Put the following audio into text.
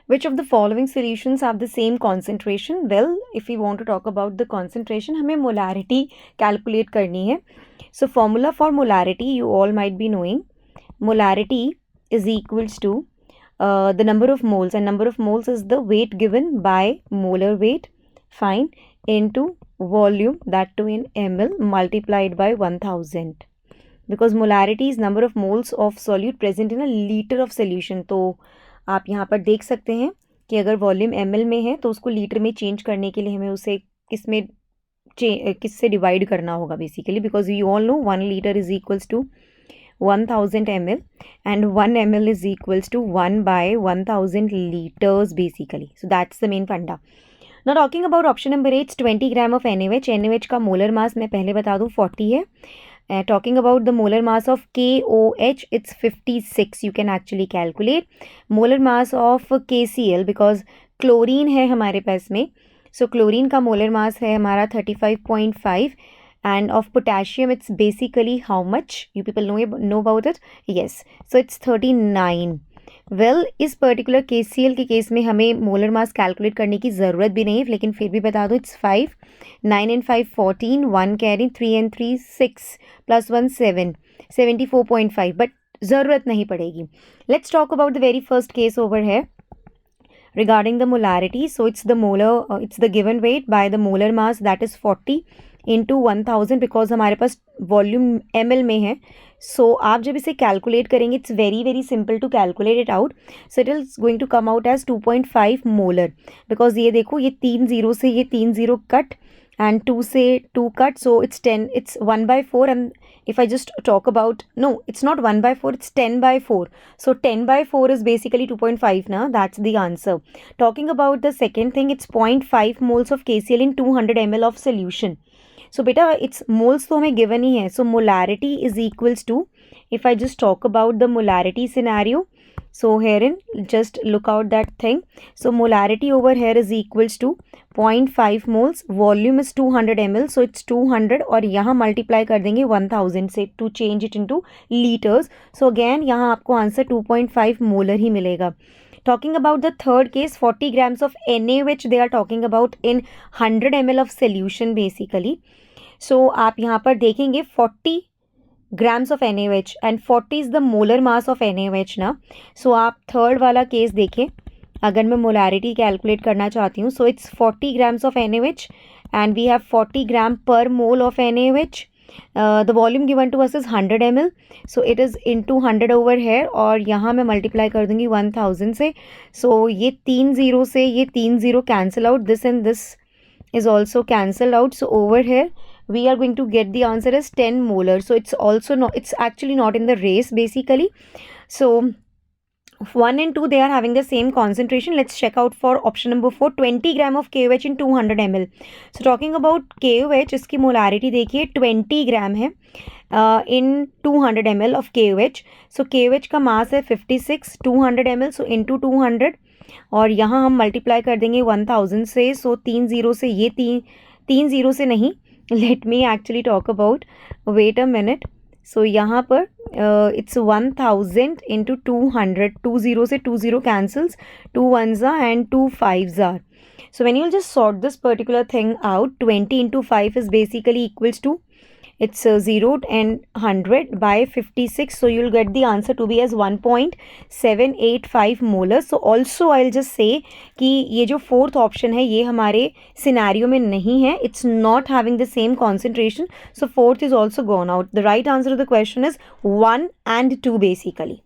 Which of the following solutions have the same concentration? Well, if we want to talk about the concentration, हमें molarity calculate करनी है. So formula for molarity you all might be knowing. Molarity is equals to the number of moles, and number of moles is the weight given by molar weight, fine, into volume, that too in ml, multiplied by 1000. Because molarity is number of moles of solute present in a liter of solution. तो आप यहाँ पर देख सकते हैं कि अगर volume ml में है तो उसको लीटर में चेंज करने के लिए हमें उसे किससे डिवाइड करना होगा basically, because you all know 1 litre is equals to 1000 ml and 1 ml is equals to 1 by 1000 liters basically. So that's the main funda. Now talking about option number 8, 20 gram of NaOH. NaOH का molar mass मैं पहले बता दूँ 40 है. Talking about the molar mass of KOH, it's 56. You can actually calculate molar mass of KCl because chlorine है हमारे पास में. So chlorine का मोलर मास है हमारा 35.5 and of potassium it's basically how much? You people know about it? Yes. So it's 39. Well इस particular KCl के case में हमें मोलर मास कैलकुलेट करने की ज़रूरत भी नहीं है, लेकिन फिर भी बता दो it's 5, 9 and 5 14, 1 carry, 3 and 3 6 plus 1 7, 74.5, but ज़रूरत नहीं पड़ेगी. Let's talk about the very first case over है regarding the molarity. So it's the given weight by the molar mass, that is 40 into 1000 because हमारे पास वॉल्यूम ml में है. सो आप जब इसे कैलकुलेट करेंगे it's very very simple to calculate it out. So it is going to come out as 2.5 molar because ये देखो ये 3 0 से ये 3 0 कट and 2 से 2 cut, so it's 10, it's 1 by 4, and if I just talk about, no, it's not 1 by 4, it's 10 by 4, so 10 by 4 is basically 2.5 na, that's the answer. Talking about the second thing, it's 0.5 moles of KCl in 200 ml of solution. So beta it's moles तो हमें given ही है, so molarity is equals to, if I just talk about the molarity scenario, so herein just look out that thing. So molarity over here is equals to 0.5 moles, volume is 200 ml, so it's 200 और यहाँ multiply कर देंगे 1000 से to change it into liters. So again यहाँ आपको answer 2.5 molar ही मिलेगा. Talking about the third case, 40 grams of NaOH they are talking about in 100 ml of solution basically. So आप यहाँ पर देखेंगे 40 grams of NaOH and 40 is the molar mass of NaOH ना. So आप third वाला case देखें, अगर मैं मोलारिटी कैलकुलेट करना चाहती हूँ, so it's 40 grams of NaOH and we have 40 gram per mole of NaOH. The volume given to us is 100 ml, so it is into 100 over here और यहाँ मैं मल्टीप्लाई कर दूँगी 1000 से. So ये 3 0 से ये 3 0 cancel out, this and this is also cancelled out. So over here we are going to get the answer as 10 molar. So it's also not, it's actually not in the race basically. So 1 and 2 they are having the same concentration. Let's check out for option number 4, 20 gram of KOH in 200 ml. So talking about KOH, इसकी molarity देखिए 20 gram है in 200 ml of KOH. So KOH का मास है 56, 200 ml, so into 200 और यहाँ हम multiply कर देंगे 1000 से. सो 3 0 से ये 3 0 से नहीं, let me actually talk about, wait a minute. So यहाँ पर इट्स 1000 इंटू 200, 2 0 से 2 0 cancels, 2 1s are and 2 5s are. So when you'll just sort this particular thing out, 20 into 5 is basically equals to, it's 0 and 100 by 56, so you'll get the answer to be as 1.785 molar. So also I'll just say कि ये जो fourth option है ये हमारे scenario में नहीं है, it's not having the same concentration, so fourth is also gone out. The right answer to the question is 1 and 2 basically.